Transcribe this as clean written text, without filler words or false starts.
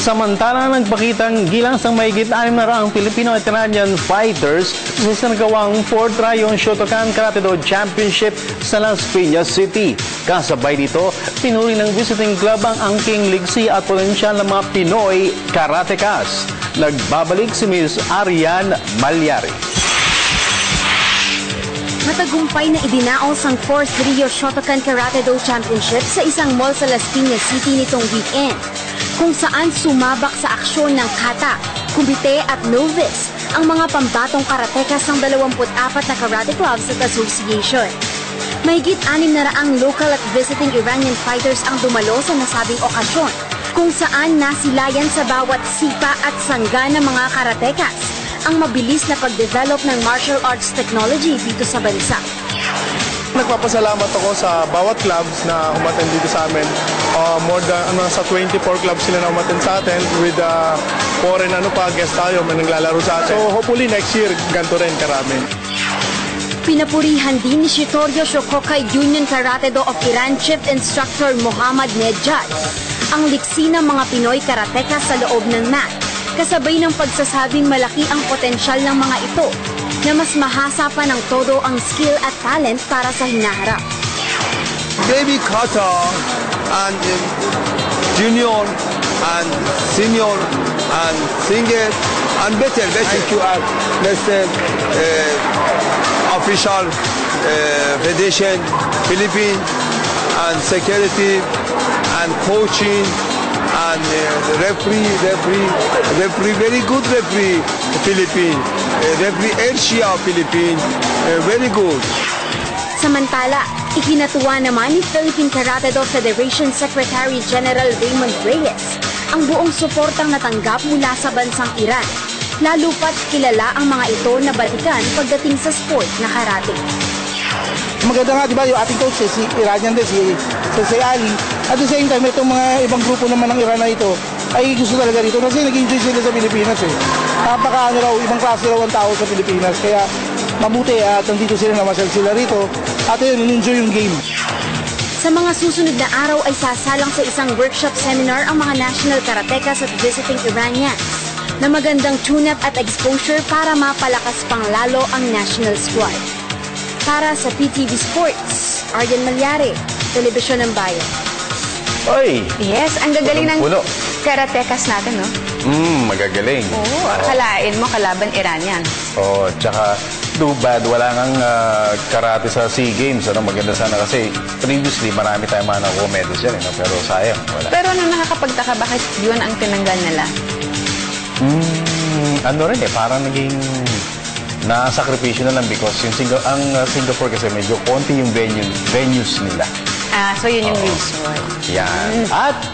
Samantala, nagpakitang gilansang mahigit 600 Filipino at Canadian fighters sa isinagawang 4th Rayong Shotokan Karate Do Championship sa Las Piñas City. Kasabay dito, pinuri ng visiting club ang angking ligsi at potensyal ng mga Pinoy karatekas. Nagbabalik si Ms. Arian Malyari. Matagumpay na idinaos ang 4th Rio Shotokan Karate Do Championship sa isang mall sa Las Piñas City nitong weekend, kung saan sumabak sa aksyon ng kata, kumite at novice ang mga pambatong karatekas ng 24 na karate clubs at association. Mahigit 600 local at visiting Iranian fighters ang dumalo sa nasabing okasyon, kung saan nasilayan sa bawat sipa at sangga ng mga karatekas ang mabilis na pag-develop ng martial arts technology dito sa bansa. Nagpapasalamat ako sa bawat clubs na umattend dito sa amin. More than sa 24 clubs sila na umattend sa atin with foreign guest tayo, may naglalaro sa atin. So hopefully next year ganito rin karami. Pinapurihan din ni Shitorio Shokokai Union Karate Do of Iran Chief Instructor Mohammad Nejad ang liksi ng mga Pinoy karateka sa loob ng mat, kasabay ng pagsasabing malaki ang potensyal ng mga ito na mas mahasa pa ng todo ang skill at talent para sa hinaharap. Baby kata and junior and senior and senior and better you are official federation Philippines and security and coaching and referee, very good referee, Philippines, referee Asia, Philippines, very good. Samantala, ikinatuwa naman ni Philippine Karate Do Federation Secretary General Raymond Reyes ang buong suportang natanggap mula sa bansang Iran, lalo pat kilala ang mga ito na balikan pagdating sa sport na karate. Maganda nga, di ba, yung ating coach, si Iranian din, si Ali. At the same time, itong mga ibang grupo naman ng Iran na ito, ay gusto talaga rito kasi nag-enjoy sila sa Pilipinas eh. Ibang klase raw ang tao sa Pilipinas. Kaya mabuti at nandito sila, namasyal sila rito. At yun, in-enjoy yung game. Sa mga susunod na araw ay sasalang sa isang workshop seminar ang mga national karatekas at visiting Iranians na magandang tune-up at exposure para mapalakas pang lalo ang national squad. Para sa PTV Sports, Arian Malyari, Telebisyon ng Bayan. Oy! Yes, ang gagaling ng karatekas natin, no? Magagaling. Oo, akalain mo kalaban Iranian. Tsaka too bad, wala nang karate sa SEA Games. Maganda sana kasi previously marami tayong mga nakuha medals yan, pero sayang, wala. Pero nakakapagtaka, bakit yun ang tinanggal nila? Parang naging nasakripisyo na lang because ang Singapore kasi medyo konti yung venues nila. So yun yung reason. Yan. At